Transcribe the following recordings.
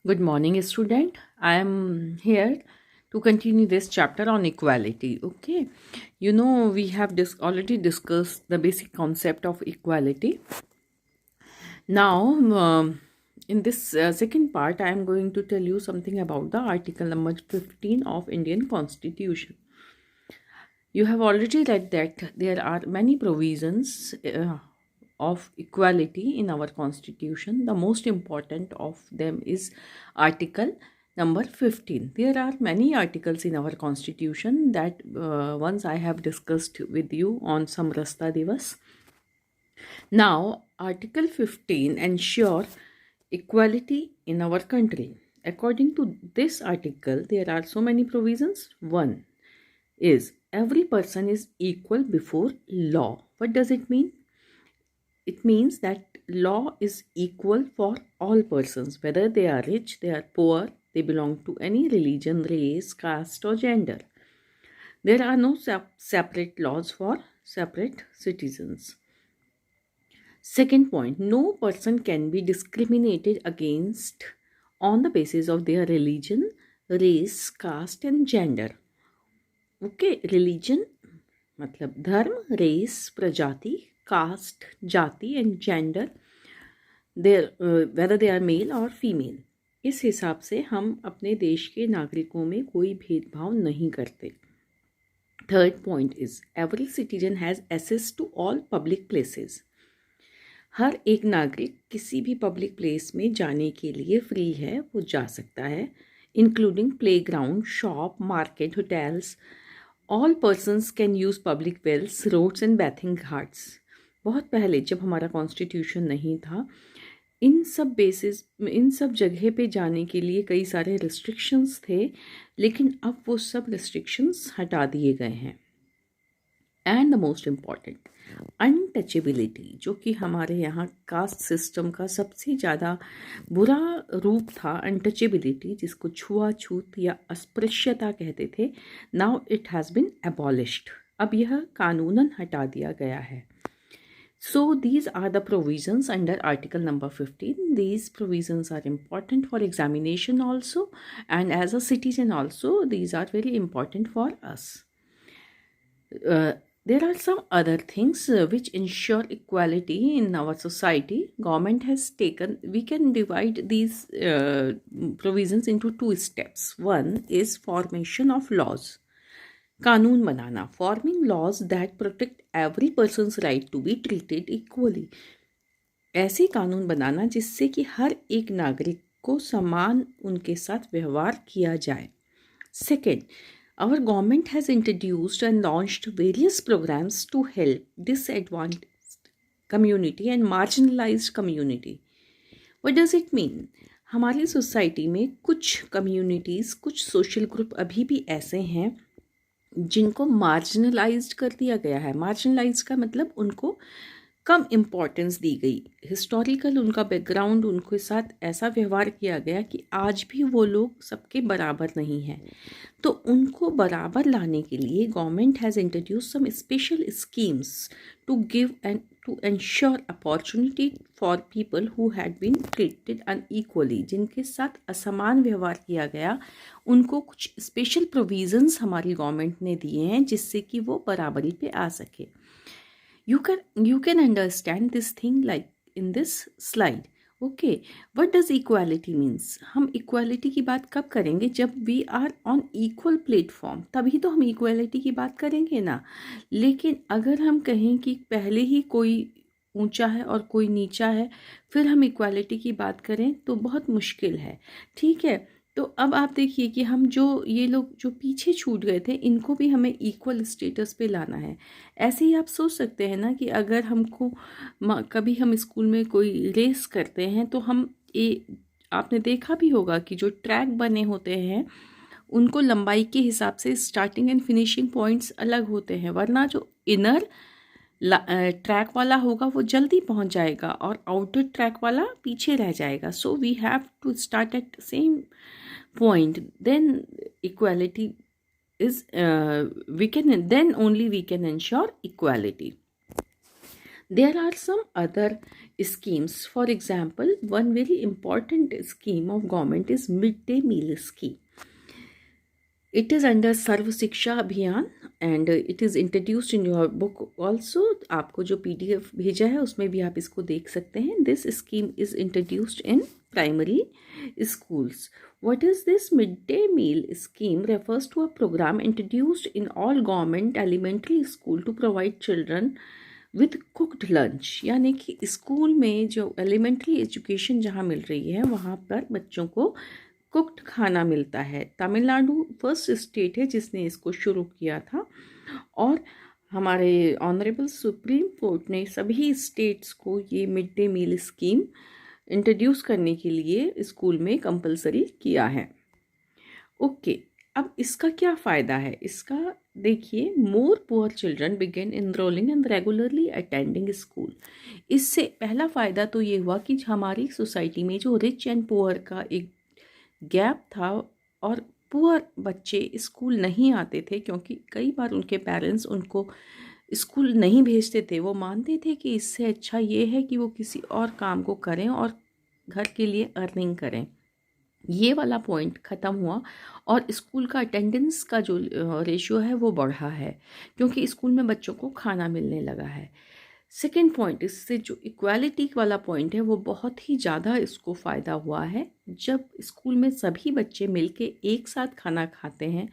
Good morning, student. I am here to continue this chapter on equality. Okay, we have already discussed the basic concept of equality. Now, in this second part, I am going to tell you something about the article number 15 of Indian Constitution. You have already read that there are many provisions of equality in our constitution. The most important of them is article number 15. There are many articles in our constitution that once I have discussed with you on Samrasta Divas. Now, article 15 ensure equality in our country. According to this article, there are so many provisions. One is every person is equal before law. What does it mean? It means that law is equal for all persons, whether they are rich, they are poor, they belong to any religion, race, caste, or gender. There are no separate laws for separate citizens. Second point, no person can be discriminated against on the basis of their religion, race, caste, and gender. Okay, religion मतलब धर्म, race, प्रजाति, cast, जाति and gender, whether they are male or female. इस हिसाब से हम अपने देश के नागरिकों में कोई भेदभाव नहीं करते. Third point is every citizen has access to all public places. हर एक नागरिक किसी भी पब्लिक प्लेस में जाने के लिए फ्री है, वो जा सकता है, including playground, shop, market, hotels. All persons can use public wells, roads and bathing ghats. बहुत पहले जब हमारा कॉन्स्टिट्यूशन नहीं था, इन सब जगह पे जाने के लिए कई सारे रिस्ट्रिक्शंस थे, लेकिन अब वो सब रिस्ट्रिक्शंस हटा दिए गए हैं. And the most important, untouchability, जो कि हमारे यहाँ कास्ट सिस्टम का सबसे ज़्यादा बुरा रूप था, अनटचेबिलिटी, जिसको छुआछूत या अस्पृश्यता कहते थे. Now it has been abolished. अब यह कानूनन हटा दिया गया है. So these are the provisions under article number 15. These provisions are important for examination also, and as a citizen also, these are very important for us. There are some other things which ensure equality in our society. Government has taken, we can divide these provisions into two steps. One is formation of laws. कानून बनाना, forming laws that protect every persons right to be treated equally. ऐसे कानून बनाना जिससे कि हर एक नागरिक को समान उनके साथ व्यवहार किया जाए. Second, our government has introduced and launched various programmes to help disadvantaged community and marginalised community. What does it mean? हमारी सोसाइटी में कुछ कम्युनिटीज़, कुछ सोशल ग्रुप अभी भी ऐसे हैं जिनको मार्जिनलाइज्ड कर दिया गया है. मार्जिनलाइज का मतलब उनको कम इम्पोर्टेंस दी गई. हिस्टोरिकल उनका बैकग्राउंड, उनके साथ ऐसा व्यवहार किया गया कि आज भी वो लोग सबके बराबर नहीं हैं. तो उनको बराबर लाने के लिए government has introduce some special schemes to give and to ensure opportunity for people who had been treated unequally. जिनके साथ असमान व्यवहार किया गया, उनको कुछ स्पेशल प्रोविजंस हमारी गवर्नमेंट ने दिए हैं जिससे कि वो बराबरी पे आ सके. You can understand this thing like in this slide. Okay, what does equality means? हम equality की बात कब करेंगे? जब we are on equal platform, तभी तो हम equality की बात करेंगे ना. लेकिन अगर हम कहें कि पहले ही कोई ऊंचा है और कोई नीचा है, फिर हम इक्वालिटी की बात करें तो बहुत मुश्किल है. ठीक है, तो अब आप देखिए कि हम ये लोग जो पीछे छूट गए थे, इनको भी हमें इक्वल स्टेटस पे लाना है. ऐसे ही आप सोच सकते हैं ना कि अगर हमको कभी हम स्कूल में कोई रेस करते हैं तो हम आपने देखा भी होगा कि जो ट्रैक बने होते हैं उनको लंबाई के हिसाब से स्टार्टिंग एंड फिनिशिंग पॉइंट्स अलग होते हैं, वरना जो इनर ट्रैक वाला होगा वो जल्दी पहुंच जाएगा और आउटर ट्रैक वाला पीछे रह जाएगा. So we have to start at same point, then equality is then only we can ensure equality. There are some other schemes. For example, one very important scheme of government is midday meal scheme. It is under सर्व शिक्षा अभियान and it is introduced in your book also. आपको जो PDF भेजा है उसमें भी आप इसको देख सकते हैं. This scheme is introduced in primary schools. What is this midday meal scheme? Refers to a program introduced in all government elementary school to provide children with cooked lunch. यानी कि स्कूल में जो एलिमेंट्री एजुकेशन जहाँ मिल रही है वहाँ पर बच्चों को कुक्ड खाना मिलता है. तमिलनाडु फर्स्ट स्टेट है जिसने इसको शुरू किया था और हमारे ऑनरेबल सुप्रीम कोर्ट ने सभी स्टेट्स को ये mid day meal scheme introduce करने के लिए स्कूल में कंपलसरी किया है. ओके, अब इसका क्या फ़ायदा है? इसका देखिए, more poor children begin enrolling and regularly attending school. इससे पहला फ़ायदा तो ये हुआ कि हमारी सोसाइटी में जो रिच एंड पुअर का एक गैप था और पुअर बच्चे स्कूल नहीं आते थे क्योंकि कई बार उनके पेरेंट्स उनको स्कूल नहीं भेजते थे. वो मानते थे कि इससे अच्छा ये है कि वो किसी और काम को करें और घर के लिए अर्निंग करें. ये वाला पॉइंट ख़त्म हुआ और स्कूल का अटेंडेंस का जो रेशियो है वो बढ़ा है क्योंकि स्कूल में बच्चों को खाना मिलने लगा है. सेकेंड पॉइंट, इससे जो इक्वालिटी वाला पॉइंट है वो बहुत ही ज़्यादा इसको फ़ायदा हुआ है. जब स्कूल में सभी बच्चे मिलके एक साथ खाना खाते हैं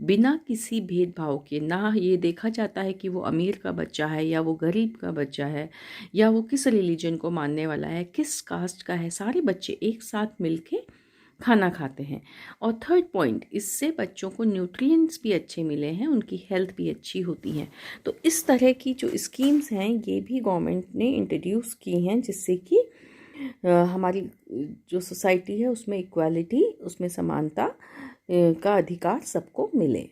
बिना किसी भेदभाव के, ना ये देखा जाता है कि वो अमीर का बच्चा है या वो गरीब का बच्चा है या वो किस रिलीजन को मानने वाला है, किस कास्ट का है, सारे बच्चे एक साथ मिलके खाना खाते हैं. और थर्ड पॉइंट, इससे बच्चों को न्यूट्रिएंट्स भी अच्छे मिले हैं, उनकी हेल्थ भी अच्छी होती है. तो इस तरह की जो स्कीम्स हैं ये भी गवर्नमेंट ने इंट्रोड्यूस की हैं जिससे कि हमारी जो सोसाइटी है उसमें इक्वालिटी, उसमें समानता का अधिकार सबको मिले.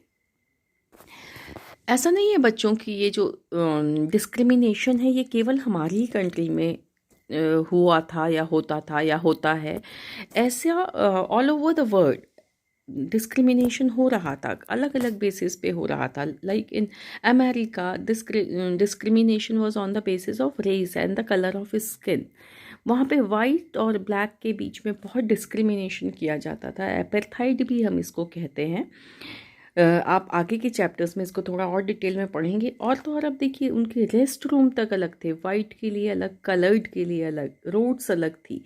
ऐसा नहीं है बच्चों की ये जो डिस्क्रिमिनेशन है ये केवल हमारी ही कंट्री में हुआ था या होता है. ऐसा all over the world discrimination हो रहा था, अलग अलग बेसिस पे हो रहा था. Like in America discrimination was on the basis of race and the colour of skin. वहाँ पे वाइट और ब्लैक के बीच में बहुत डिस्क्रिमिनेशन किया जाता था. एपेर्थाइड भी हम इसको कहते हैं. आप आगे के चैप्टर्स में इसको थोड़ा और डिटेल में पढ़ेंगे. और तो और अब देखिए उनके रेस्ट रूम तक अलग थे, वाइट के लिए अलग, कलर्ड के लिए अलग, रोड्स अलग थी.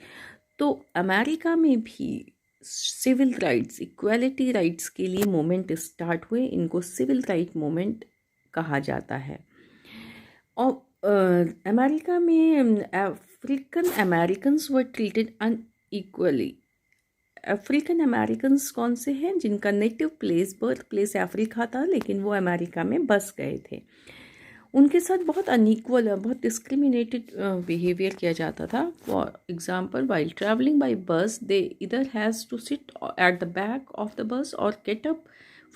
तो अमेरिका में भी सिविल राइट्स, इक्वालिटी राइट्स के लिए मूवमेंट स्टार्ट हुए. इनको सिविल राइट मूवमेंट कहा जाता है. और अमेरिका में African Americans were treated unequally. African Americans कौन से हैं? जिनका native place, birth place Africa था लेकिन वो अमेरिका में बस गए थे. उनके साथ बहुत अनइक्वल, बहुत डिस्क्रिमिनेटेड बिहेवियर किया जाता था. For example, while travelling by bus they either has to sit at the back of the bus और get up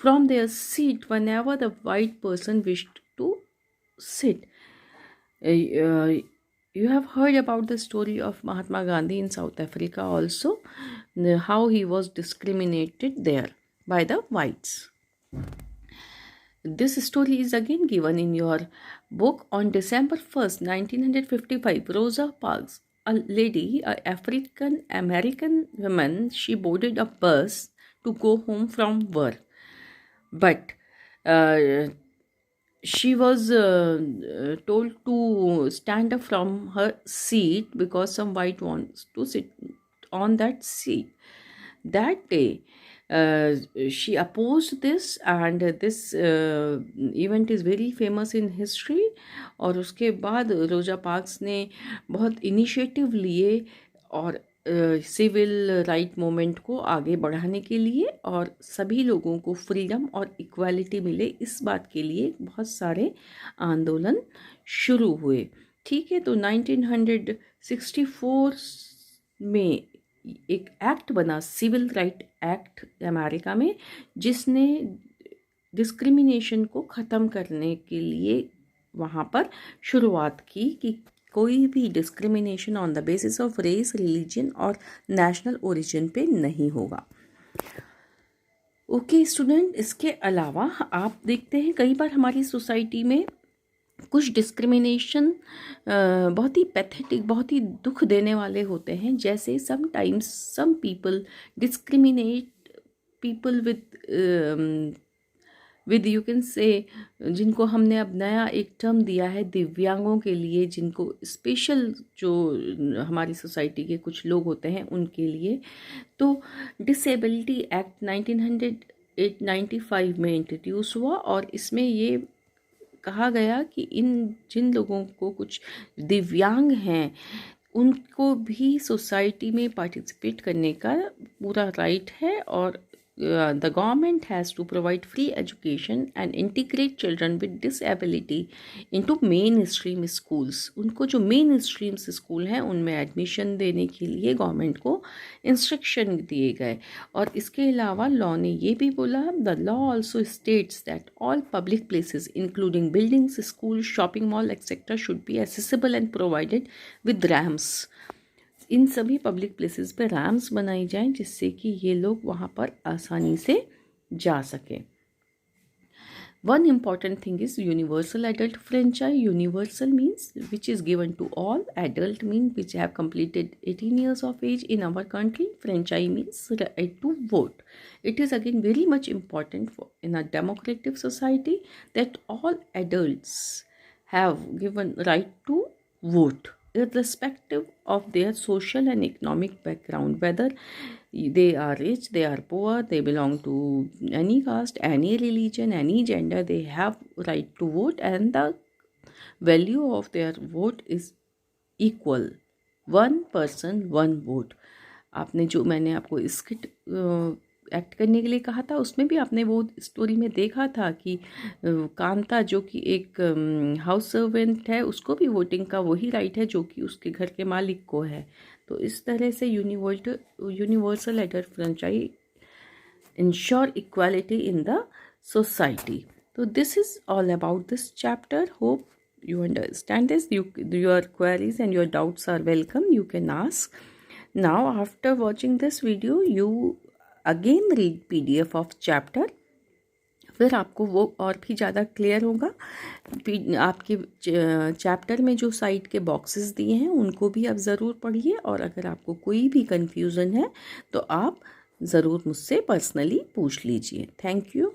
from their seat whenever the white person wished to sit. You have heard about the story of Mahatma Gandhi in South Africa also, how he was discriminated there by the whites. This story is again given in your book. On December 1st, 1955, Rosa Parks, a lady, an African American woman, she boarded a bus to go home from work. But she was told to stand up from her seat because some white wants to sit on that seat. That day, she opposed this and this event is very famous in history. और उसके बाद रोजा parks ने बहुत initiative लिए और civil right movement को आगे बढ़ाने के लिए और सभी लोगों को फ्रीडम और इक्वालिटी मिले, इस बात के लिए बहुत सारे आंदोलन शुरू हुए. ठीक है, तो 1964 में एक एक्ट बना, सिविल राइट एक्ट अमेरिका में, जिसने डिस्क्रिमिनेशन को ख़त्म करने के लिए वहाँ पर शुरुआत की कि कोई भी discrimination on the basis of race, religion और नेशनल ओरिजिन पे नहीं होगा. ओके स्टूडेंट, इसके अलावा आप देखते हैं कई बार हमारी सोसाइटी में कुछ डिस्क्रिमिनेशन बहुत ही पैथेटिक, बहुत ही दुख देने वाले होते हैं, जैसे sometimes some people discriminate people with you can say, जिनको हमने अब नया एक टर्म दिया है दिव्यांगों के लिए, जिनको स्पेशल जो हमारी सोसाइटी के कुछ लोग होते हैं उनके लिए। तो डिसेबिलिटी एक्ट 1995 में इंट्रोड्यूस हुआ और इसमें ये कहा गया कि इन जिन लोगों को कुछ दिव्यांग हैं उनको भी सोसाइटी में पार्टिसिपेट करने का पूरा राइट है, और the government has to provide free education and integrate children with disability into mainstream schools। उनको जो मेन स्ट्रीम स्कूल हैं उनमें एडमिशन देने के लिए गवर्नमेंट को इंस्ट्रक्शन दिए गए। और इसके अलावा लॉ ने ये भी बोला, the law also states that all public places including buildings, school, shopping mall etcetera should be accessible and provided with ramps. इन सभी पब्लिक प्लेसेस पे रैम्स बनाई जाएं जिससे कि ये लोग वहाँ पर आसानी से जा सकें। One important thing is universal adult franchise. Universal means which is given to all, adult mean which have completed 18 years of age in our country, franchise means right to vote. It is again very much important in a democratic society that all adults have given right to vote, irrespective of their social and economic background, whether they are rich, they are poor, they belong to any caste, any religion, any gender, they have right to vote and the value of their vote is equal. One person, one vote. आपने जो मैंने आपको skit act करने के लिए कहा था उसमें भी आपने वो स्टोरी में देखा था कि कांता जो कि एक हाउस सर्वेंट है उसको भी वोटिंग का वही राइट है जो कि उसके घर के मालिक को है। तो इस तरह से universal adult franchise ensure equality in the society. तो this is all about this chapter. Hope you understand this. Your queries and your doubts are welcome, you can ask. Now after watching this video you again read PDF of chapter, फिर आपको वो और भी ज़्यादा clear होगा। आपके chapter में जो साइड के बॉक्सेस दिए हैं उनको भी आप ज़रूर पढ़िए, और अगर आपको कोई भी कन्फ्यूज़न है तो आप ज़रूर मुझसे पर्सनली पूछ लीजिए। Thank you.